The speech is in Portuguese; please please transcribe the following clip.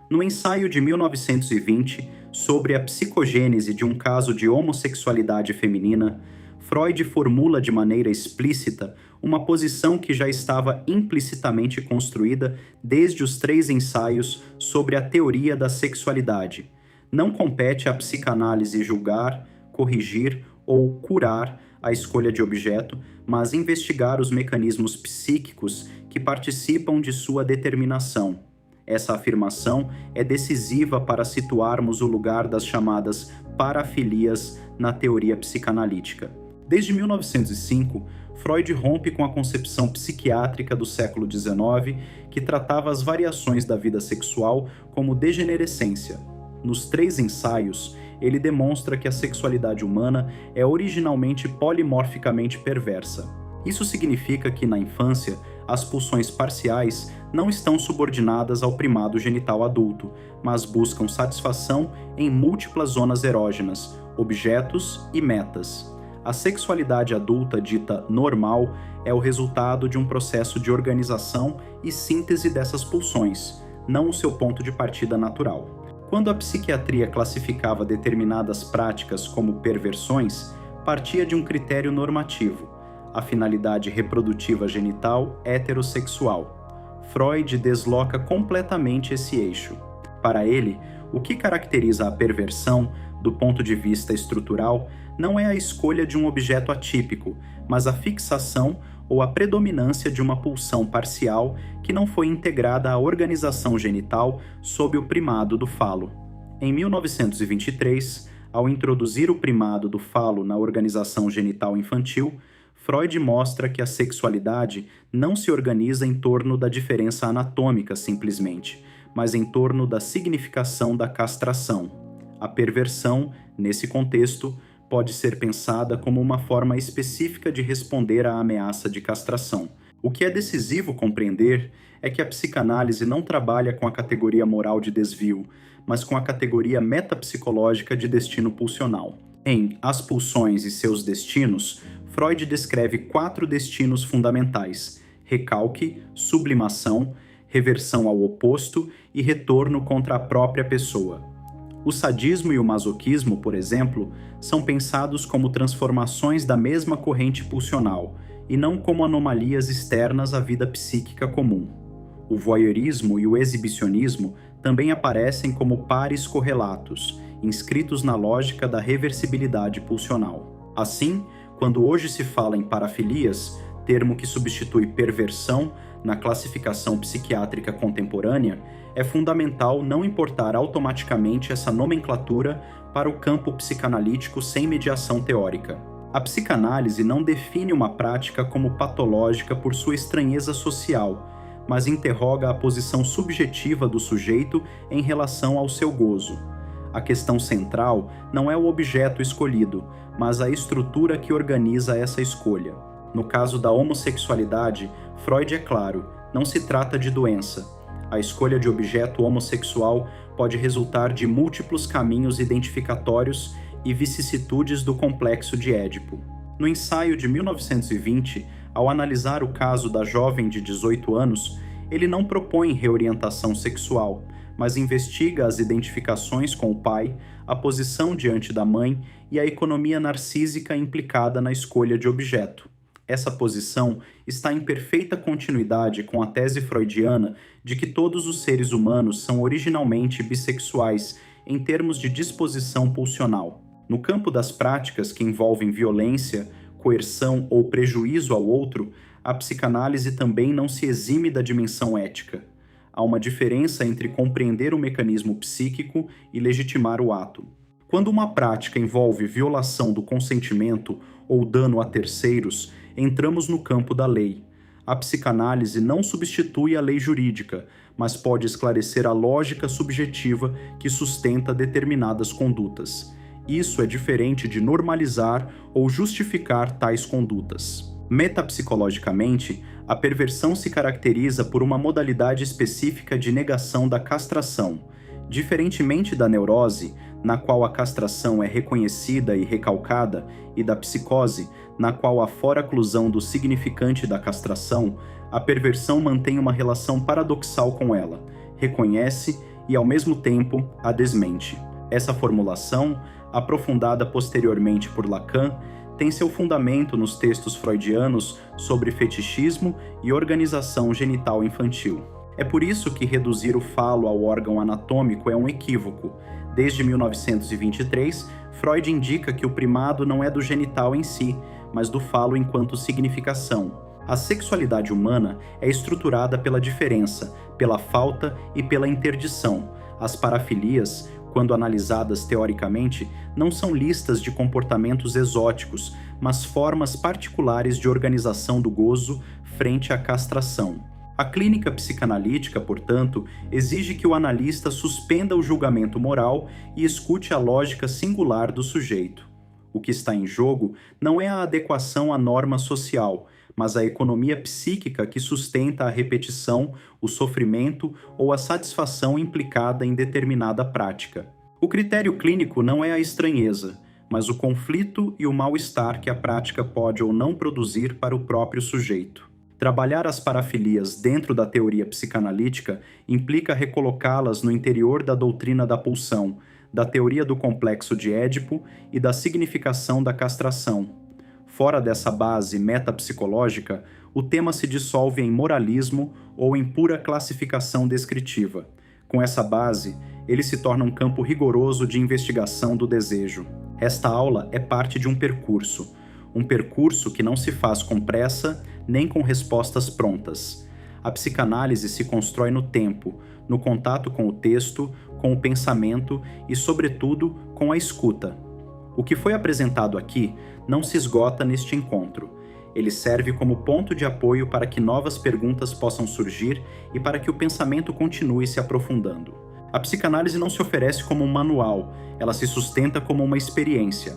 No ensaio de 1920 sobre a psicogênese de um caso de homossexualidade feminina, Freud formula de maneira explícita uma posição que já estava implicitamente construída desde os 3 ensaios sobre a teoria da sexualidade. Não compete à psicanálise julgar, corrigir ou curar a escolha de objeto, mas investigar os mecanismos psíquicos que participam de sua determinação. Essa afirmação é decisiva para situarmos o lugar das chamadas parafilias na teoria psicanalítica. Desde 1905, Freud rompe com a concepção psiquiátrica do século XIX, que tratava as variações da vida sexual como degenerescência. Nos 3 ensaios, ele demonstra que a sexualidade humana é originalmente polimorficamente perversa. Isso significa que, na infância, as pulsões parciais não estão subordinadas ao primado genital adulto, mas buscam satisfação em múltiplas zonas erógenas, objetos e metas. A sexualidade adulta dita normal é o resultado de um processo de organização e síntese dessas pulsões, não o seu ponto de partida natural. Quando a psiquiatria classificava determinadas práticas como perversões, partia de um critério normativo: a finalidade reprodutiva genital heterossexual. Freud desloca completamente esse eixo. Para ele, o que caracteriza a perversão, do ponto de vista estrutural, não é a escolha de um objeto atípico, mas a fixação ou a predominância de uma pulsão parcial que não foi integrada à organização genital sob o primado do falo. Em 1923, ao introduzir o primado do falo na organização genital infantil, Freud mostra que a sexualidade não se organiza em torno da diferença anatômica simplesmente, mas em torno da significação da castração. A perversão, nesse contexto, pode ser pensada como uma forma específica de responder à ameaça de castração. O que é decisivo compreender é que a psicanálise não trabalha com a categoria moral de desvio, mas com a categoria metapsicológica de destino pulsional. Em As Pulsões e Seus Destinos, Freud descreve 4 destinos fundamentais: recalque, sublimação, reversão ao oposto e retorno contra a própria pessoa. O sadismo e o masoquismo, por exemplo, são pensados como transformações da mesma corrente pulsional, e não como anomalias externas à vida psíquica comum. O voyeurismo e o exibicionismo também aparecem como pares correlatos, inscritos na lógica da reversibilidade pulsional. Assim, quando hoje se fala em parafilias, termo que substitui perversão na classificação psiquiátrica contemporânea, é fundamental não importar automaticamente essa nomenclatura para o campo psicanalítico sem mediação teórica. A psicanálise não define uma prática como patológica por sua estranheza social, mas interroga a posição subjetiva do sujeito em relação ao seu gozo. A questão central não é o objeto escolhido, mas a estrutura que organiza essa escolha. No caso da homossexualidade, Freud é claro, não se trata de doença. A escolha de objeto homossexual pode resultar de múltiplos caminhos identificatórios e vicissitudes do complexo de Édipo. No ensaio de 1920, ao analisar o caso da jovem de 18 anos, ele não propõe reorientação sexual, mas investiga as identificações com o pai, a posição diante da mãe e a economia narcísica implicada na escolha de objeto. Essa posição está em perfeita continuidade com a tese freudiana de que todos os seres humanos são originalmente bissexuais em termos de disposição pulsional. No campo das práticas que envolvem violência, coerção ou prejuízo ao outro, a psicanálise também não se exime da dimensão ética. Há uma diferença entre compreender o mecanismo psíquico e legitimar o ato. Quando uma prática envolve violação do consentimento ou dano a terceiros, entramos no campo da lei. A psicanálise não substitui a lei jurídica, mas pode esclarecer a lógica subjetiva que sustenta determinadas condutas. Isso é diferente de normalizar ou justificar tais condutas. Metapsicologicamente, a perversão se caracteriza por uma modalidade específica de negação da castração. Diferentemente da neurose, na qual a castração é reconhecida e recalcada, e da psicose, na qual a fora-oclusão do significante da castração, a perversão mantém uma relação paradoxal com ela, reconhece e, ao mesmo tempo, a desmente. Essa formulação, aprofundada posteriormente por Lacan, tem seu fundamento nos textos freudianos sobre fetichismo e organização genital infantil. É por isso que reduzir o falo ao órgão anatômico é um equívoco. Desde 1923, Freud indica que o primado não é do genital em si, mas do falo enquanto significação. A sexualidade humana é estruturada pela diferença, pela falta e pela interdição. As parafilias, quando analisadas teoricamente, não são listas de comportamentos exóticos, mas formas particulares de organização do gozo frente à castração. A clínica psicanalítica, portanto, exige que o analista suspenda o julgamento moral e escute a lógica singular do sujeito. O que está em jogo não é a adequação à norma social, mas a economia psíquica que sustenta a repetição, o sofrimento ou a satisfação implicada em determinada prática. O critério clínico não é a estranheza, mas o conflito e o mal-estar que a prática pode ou não produzir para o próprio sujeito. Trabalhar as parafilias dentro da teoria psicanalítica implica recolocá-las no interior da doutrina da pulsão, da teoria do complexo de Édipo e da significação da castração. Fora dessa base metapsicológica, o tema se dissolve em moralismo ou em pura classificação descritiva. Com essa base, ele se torna um campo rigoroso de investigação do desejo. Esta aula é parte de um percurso que não se faz com pressa nem com respostas prontas. A psicanálise se constrói no tempo, no contato com o texto, com o pensamento e, sobretudo, com a escuta. O que foi apresentado aqui não se esgota neste encontro. Ele serve como ponto de apoio para que novas perguntas possam surgir e para que o pensamento continue se aprofundando. A psicanálise não se oferece como um manual, ela se sustenta como uma experiência.